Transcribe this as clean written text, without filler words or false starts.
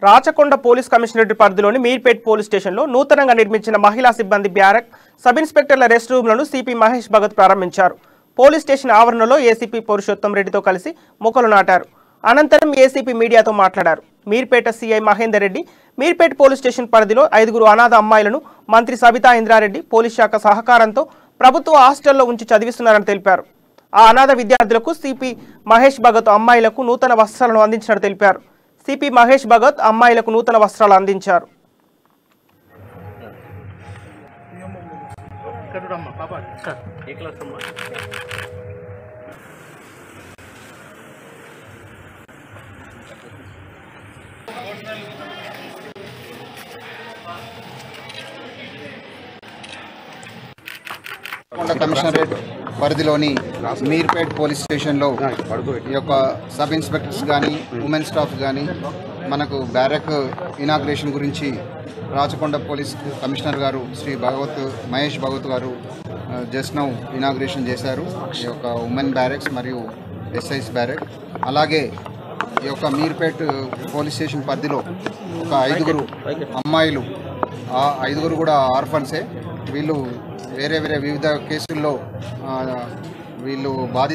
Rachakonda police commissionerate పరిధిలోని Meerpet police స్టేషన్లో నూతనంగా నిర్మించిన మహిళా సిబ్బంది బ్యారక్, సబ్ ఇన్స్పెక్టర్ల రెస్ట్ రూమ్లను సిపి మహేష్ భగత్ ప్రారంభించారు. పోలీస్ స్టేషన్ ఆవరణలో ఏసీపీ పురుషోత్తం రెడ్డితో కలిసి మొక్కలు నాటారు. అనంతరం ఏసీపీ మీడియాతో మాట్లాడారు. Meerpet CI Mahender Reddy Meerpet police station పరిధిలో 5 అనాథ అమ్మాయిలను మంత్రి సబితా ఇంద్రారెడ్డి పోలీస్ శాఖ సహకారంతో ప్రభుత్వ హాస్టల్లో ఉంచి చదివిస్తున్నారని తెలిపారు. ఆ అనాథ విద్యార్థులకు సిపి మహేష్ భగత్ అమ్మాయిలకు నూతన వస్త్రాలను అందించినట్టు తెలిపారు. సిపి మహేష్ భగత్ అమ్మాయిలకు నూతన వస్త్రాలు అందించారు. కమిషనరేట్ పరిధిలోని మీర్పేట్ పోలీస్ స్టేషన్లో ఈ యొక్క సబ్ ఇన్స్పెక్టర్స్ కానీ ఉమెన్ స్టాఫ్ కానీ మనకు బ్యారక్ ఇనాగ్రేషన్ గురించి రాచకొండ పోలీస్ కమిషనర్ గారు శ్రీ మహేష్ భగత్ గారు జస్ట్ నౌ ఇనాగ్రేషన్ చేశారు. ఈ యొక్క ఉమెన్ బ్యారక్స్ మరియు ఎస్ఐస్ బ్యారక్, అలాగే ఈ యొక్క మీర్పేట్ పోలీస్ స్టేషన్ పరిధిలో ఒక 5 అమ్మాయిలు, ఆ 5 కూడా ఆర్ఫన్సే. వీళ్ళు వేరే వివిధ కేసుల్లో వీళ్ళు బాధిత